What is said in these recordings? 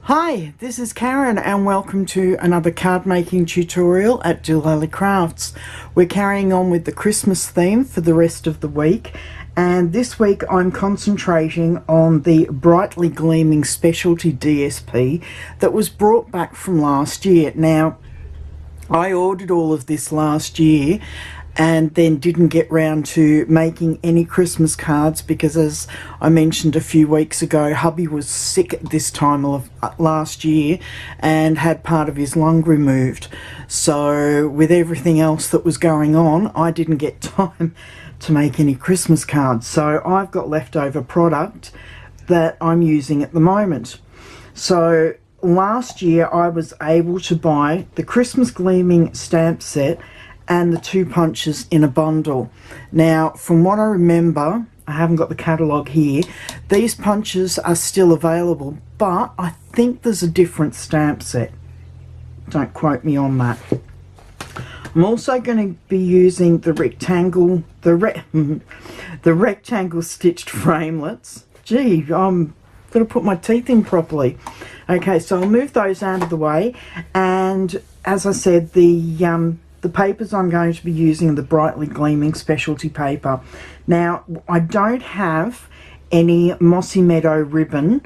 Hi, this is Karen and welcome to another card making tutorial at dolallycrafts. We're carrying on with the Christmas theme for the rest of the week, and this week I'm concentrating on the brightly gleaming specialty DSP that was brought back from last year. Now, I ordered all of this last year and then didn't get round to making any Christmas cards because, as I mentioned a few weeks ago, hubby was sick at this time of last year and had part of his lung removed. So with everything else that was going on, I didn't get time to make any Christmas cards. So I've got leftover product that I'm using at the moment. So last year I was able to buy the Christmas Gleaming stamp set and the 2 punches in a bundle. Now, from what I remember, I haven't got the catalogue here, these punches are still available, but I think there's a different stamp set. Don't quote me on that. I'm also going to be using the rectangle, the rectangle stitched framelits. Gee, I'm going to put my teeth in properly. Okay, so I'll move those out of the way, and as I said, the papers I'm going to be using are the brightly gleaming specialty paper. Now, I don't have any Mossy Meadow ribbon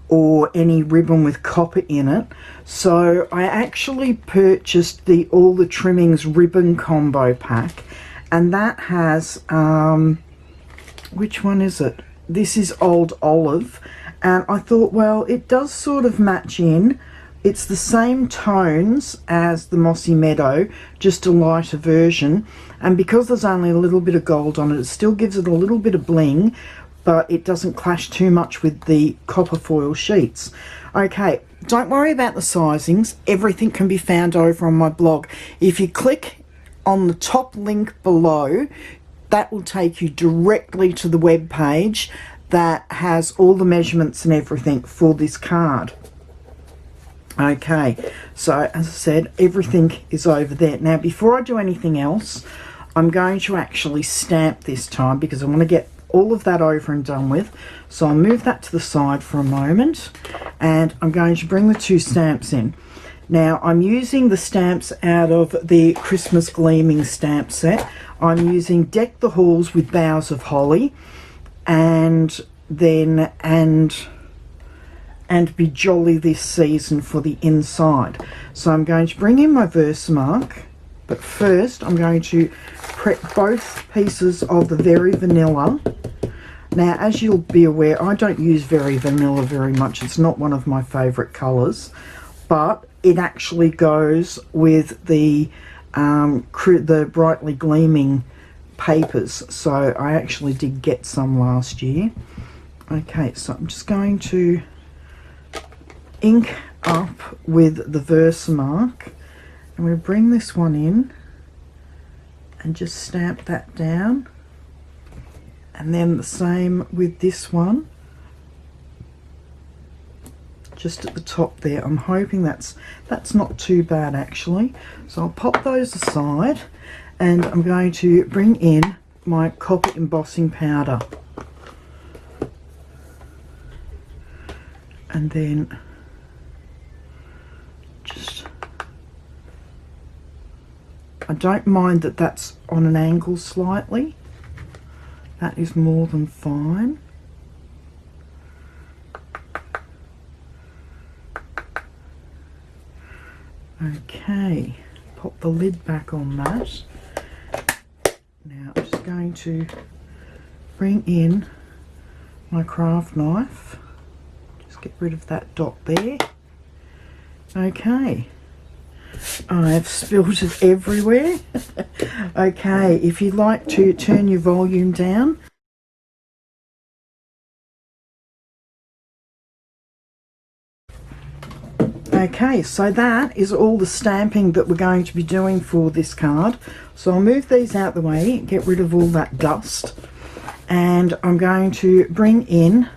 or any ribbon with copper in it, so I actually purchased the All the Trimmings ribbon combo pack, and that has, which one is it? This is Old Olive, and I thought, well, it does sort of match in. It's the same tones as the Mossy Meadow, just a lighter version, and because there's only a little bit of gold on it, it still gives it a little bit of bling, but it doesn't clash too much with the copper foil sheets. Okay, don't worry about the sizings. Everything can be found over on my blog. If you click on the top link below, that will take you directly to the web page that has all the measurements and everything for this card. Okay, so as I said, everything is over there. Now, before I do anything else, I'm going to actually stamp this time because I want to get all of that over and done with. So I'll move that to the side for a moment, and I'm going to bring the 2 stamps in. Now, I'm using the stamps out of the Christmas Gleaming stamp set. I'm using Deck the Halls with Boughs of Holly, and Be Jolly This Season for the inside. So I'm going to bring in my Versamark, but first I'm going to prep both pieces of the Very Vanilla. Now, as you'll be aware, I don't use Very Vanilla very much. It's not one of my favourite colours, but it actually goes with the brightly gleaming papers. So I actually did get some last year. Okay, so I'm just going to ink up with the Versamark, and we'll bring this one in and just stamp that down, and then the same with this one just at the top there. I'm hoping that's not too bad actually. So I'll pop those aside, and I'm going to bring in my copper embossing powder, and then I don't mind that that's on an angle slightly. That is more than fine. Okay, pop the lid back on that. Now I'm just going to bring in my craft knife. Just get rid of that dot there. Okay. I've spilled it everywhere. Okay, if you'd like to turn your volume down. Okay, so that is all the stamping that we're going to be doing for this card. So I'll move these out the way, get rid of all that dust, and I'm going to bring in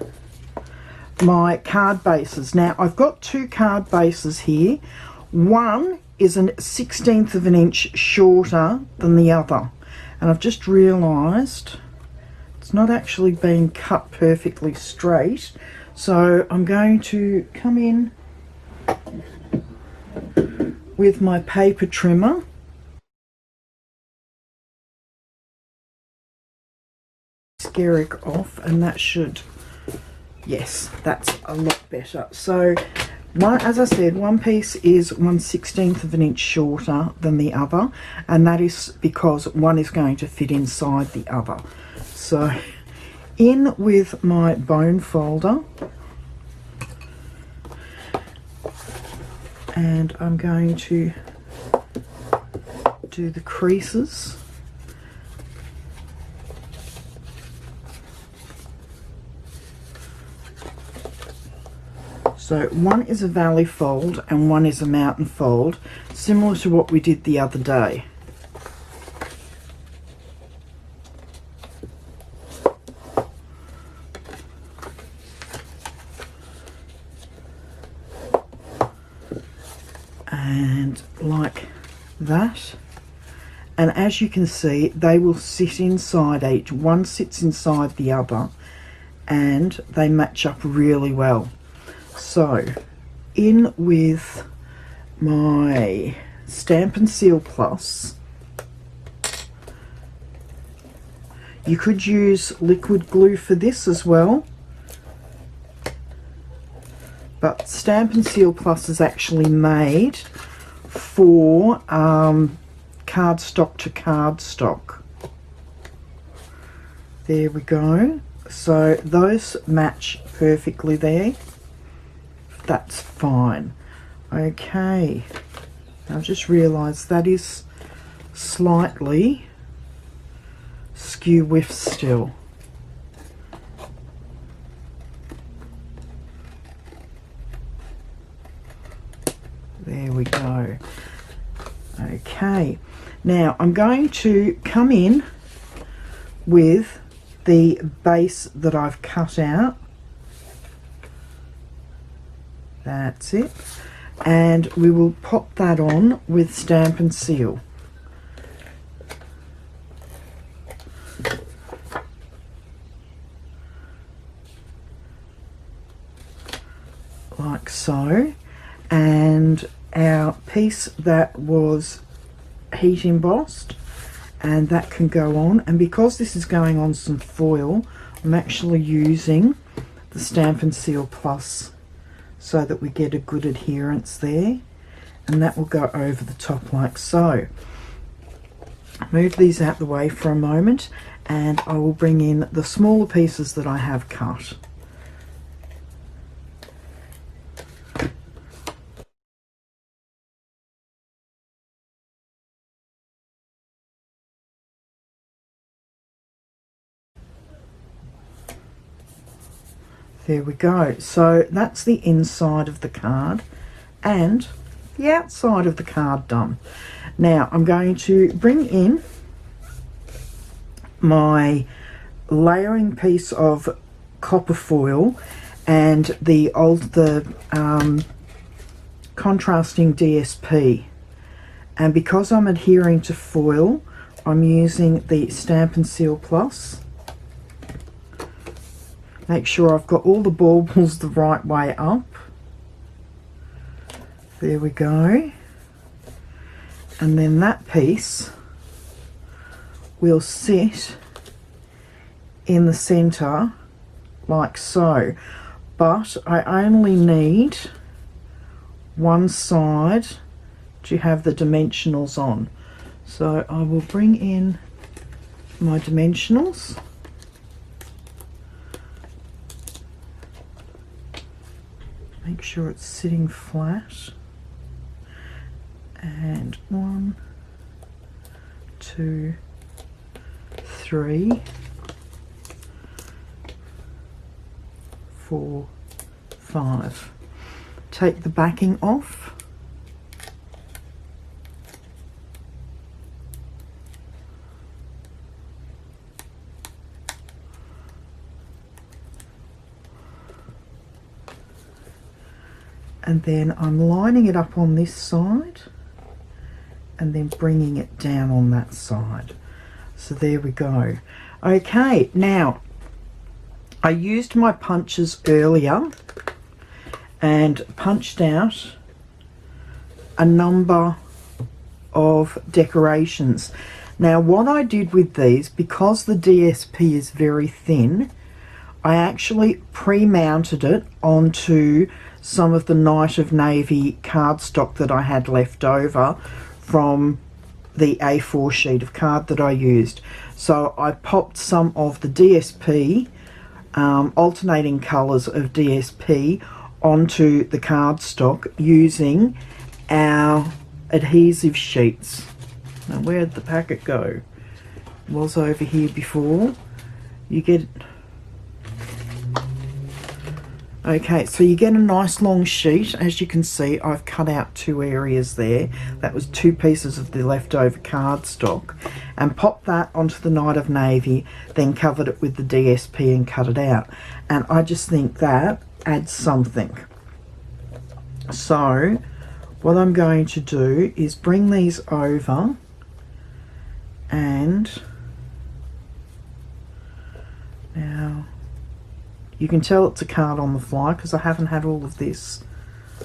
my card bases. Now, I've got 2 card bases here. One is a 1/16 of an inch shorter than the other, and I've just realised it's not actually being cut perfectly straight, so I'm going to come in with my paper trimmer. Skerrick off, and that should, yes, that's a lot better. So as I said, one piece is 1/16 of an inch shorter than the other, and that is because one is going to fit inside the other. So in with my bone folder, and I'm going to do the creases. So one is a valley fold and one is a mountain fold, similar to what we did the other day. And like that. And as you can see, they will sit inside each. One sits inside the other, and they match up really well. So in with my Stampin' Seal Plus. You could use liquid glue for this as well, but Stampin' Seal Plus is actually made for cardstock to cardstock. There we go. So those match perfectly there. That's fine. Okay, I've just realised that is slightly skew whiff still. There we go. Okay, now I'm going to come in with the base that I've cut out. That's it. And we will pop that on with Stampin' Seal. Like so. And our piece that was heat embossed, and that can go on. And because this is going on some foil, I'm actually using the Stampin' Seal Plus so that we get a good adherence there, and that will go over the top like so. Move these out the way for a moment, and I will bring in the smaller pieces that I have cut. There we go. So that's the inside of the card and the outside of the card done. Now I'm going to bring in my layering piece of copper foil and the contrasting DSP, and because I'm adhering to foil, I'm using the Stampin' Seal Plus. Make sure I've got all the baubles the right way up. There we go. And then that piece will sit in the center like so. But I only need one side to have the dimensionals on. So I will bring in my dimensionals. Make sure it's sitting flat. And 1, 2, 3, 4, 5. Take the backing off. And then I'm lining it up on this side and then bringing it down on that side. So there we go. Okay, now I used my punches earlier and punched out a number of decorations. Now what I did with these, because the DSP is very thin, I actually pre-mounted it onto some of the Night of Navy cardstock that I had left over from the A4 sheet of card that I used. So I popped some of the DSP, alternating colours of DSP, onto the cardstock using our adhesive sheets. Now where'd the packet go? It was over here before. You get... Okay, so you get a nice long sheet. As you can see, I've cut out 2 areas there. That was 2 pieces of the leftover cardstock, and popped that onto the Night of Navy, then covered it with the DSP and cut it out. And I just think that adds something. So what I'm going to do is bring these over, and now you can tell it's a card on the fly because I haven't had all of this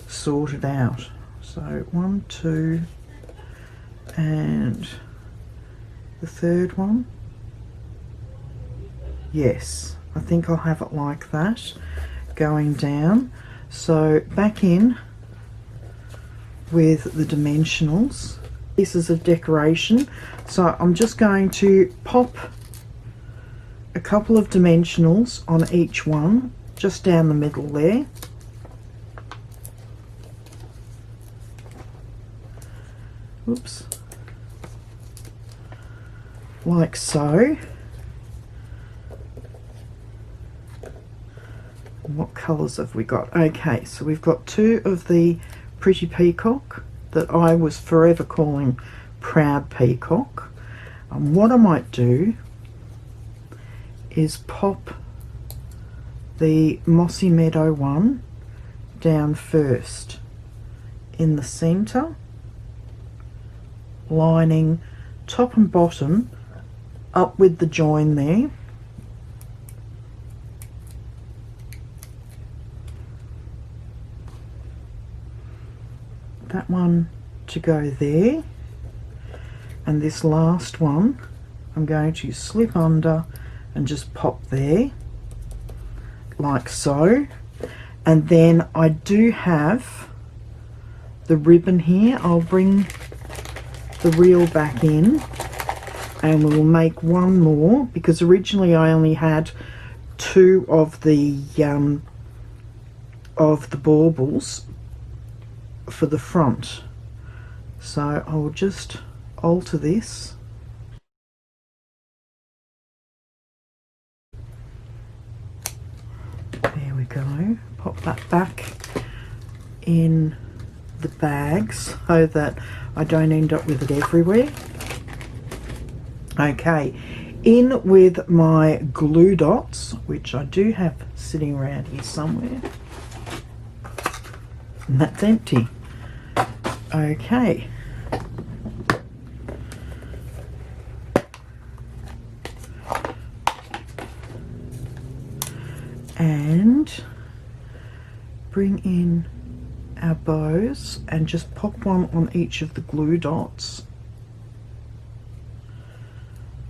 sorted out. So 1, 2, and the third one. Yes, I think I'll have it like that going down. So back in with the dimensionals, pieces of decoration. So I'm just going to pop a couple of dimensionals on each one, just down the middle there. Oops. Like so. What colours have we got? Okay, so we've got 2 of the Pretty Peacock that I was forever calling Proud Peacock. And what I might do is pop the Mossy Meadow one down first in the centre, lining top and bottom up with the join there. That one to go there, and this last one I'm going to slip under and just pop there like so. And then I do have the ribbon here. I'll bring the reel back in and we'll make one more, because originally I only had 2 of the baubles for the front. So I'll just alter this. There we go. Pop that back in the bag so that I don't end up with it everywhere. Okay, in with my glue dots, which I do have sitting around here somewhere. And that's empty. Okay. And bring in our bows and just pop one on each of the glue dots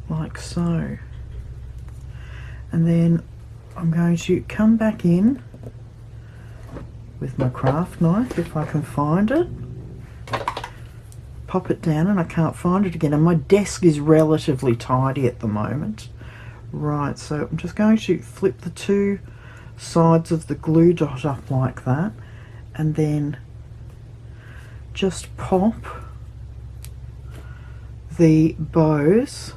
like so. And then I'm going to come back in with my craft knife if I can find it, pop it down, and I can't find it again, and my desk is relatively tidy at the moment. Right, so I'm just going to flip the 2 sides of the glue dot up like that, and then just pop the bows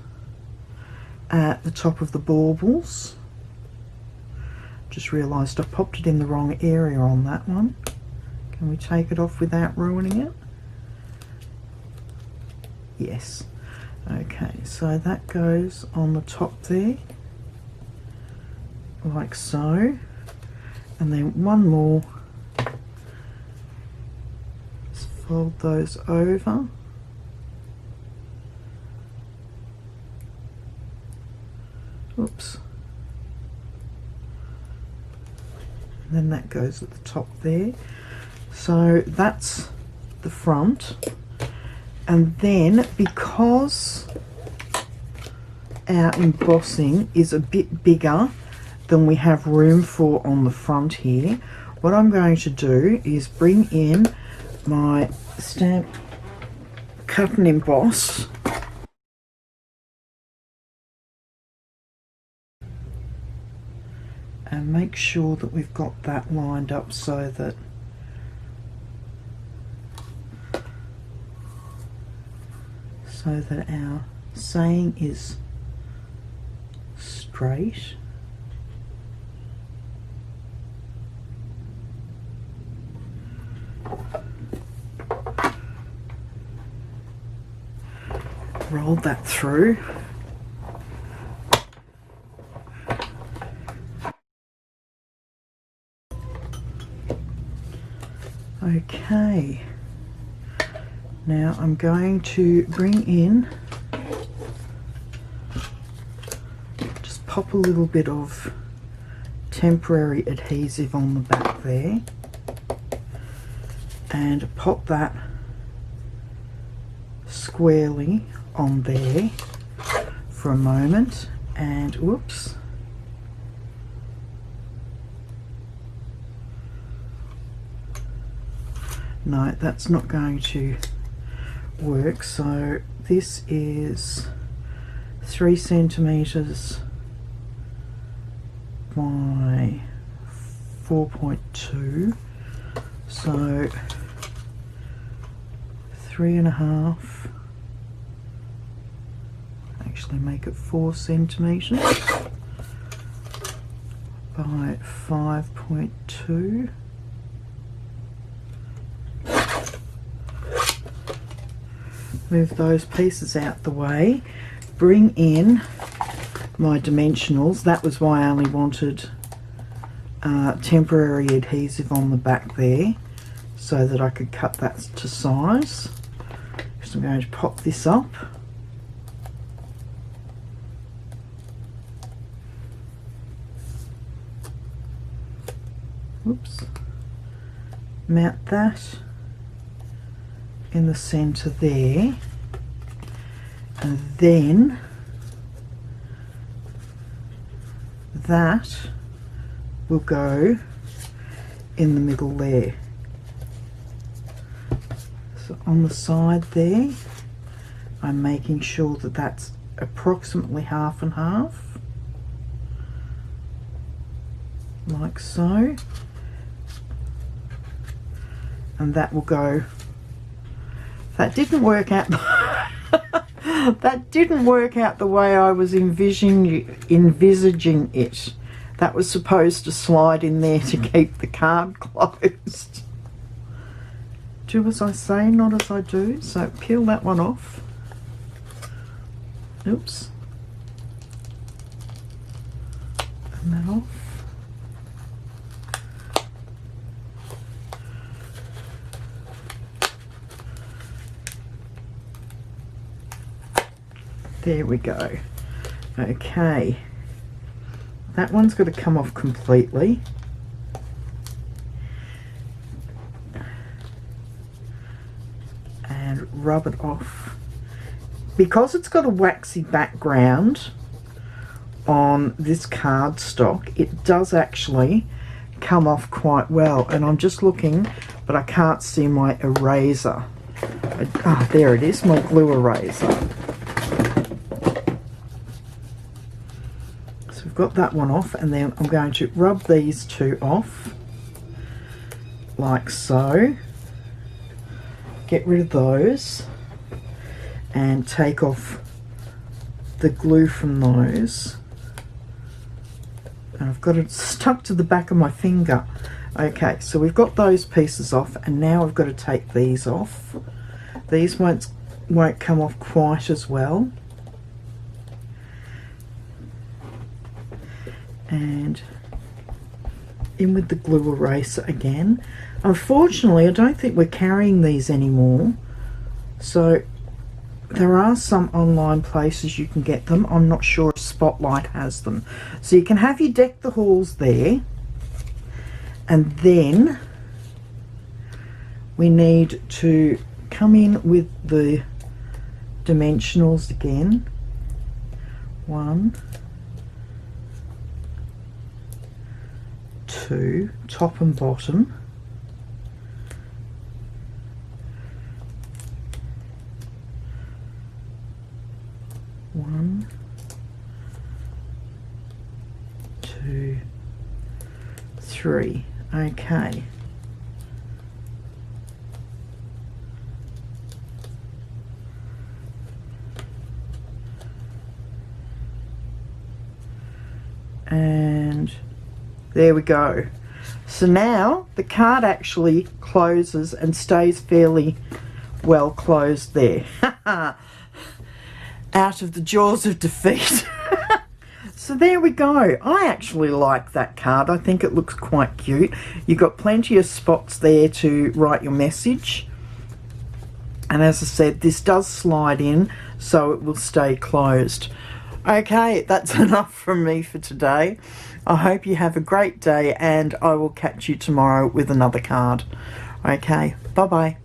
at the top of the baubles. Just realised I popped it in the wrong area on that one. Can we take it off without ruining it? Yes. Okay, so that goes on the top there like so, and then one more. Just fold those over. Oops. And then that goes at the top there. So that's the front, and then because our embossing is a bit bigger than we have room for on the front here, what I'm going to do is bring in my stamp cut and emboss, and make sure that we've got that lined up so that our saying is straight. Roll that through. Okay, now I'm going to bring in, just pop a little bit of temporary adhesive on the back there and pop that squarely on there for a moment, and whoops, no, that's not going to work. So this is 3 centimeters by 4.2, so 3.5, actually make it 4 centimeters by 5.2. Move those pieces out the way, bring in my dimensionals. That was why I only wanted temporary adhesive on the back there, so that I could cut that to size. So I'm going to pop this up. Oops. Mount that in the center there, and then that will go in the middle there. So on the side there, I'm making sure that that's approximately half and half, like so, and that will go. That didn't work out. That didn't work out the way I was envisaging it. That was supposed to slide in there to keep the card closed. Do as I say, not as I do. So peel that one off. Oops. And that off. There we go. Okay, that one's got to come off completely. And rub it off. Because it's got a waxy background on this cardstock, it does actually come off quite well. And I'm just looking, but I can't see my eraser. Ah, there it is, my glue eraser. Got that one off, and then I'm going to rub these two off like so, get rid of those and take off the glue from those, and I've got it stuck to the back of my finger. Okay, so we've got those pieces off, and now I've got to take these off. These won't come off quite as well. And in with the glue eraser again. Unfortunately, I don't think we're carrying these anymore, so there are some online places you can get them. I'm not sure if Spotlight has them. So you can have your Deck the Halls there, and then we need to come in with the dimensionals again. 1, 2, top and bottom. One, 2, 3. Okay. And there we go. So now the card actually closes and stays fairly well closed there. Out of the jaws of defeat. So there we go. I actually like that card. I think it looks quite cute. You've got plenty of spots there to write your message. And as I said, this does slide in, so it will stay closed. Okay, that's enough from me for today. I hope you have a great day, and I will catch you tomorrow with another card. Okay, bye-bye.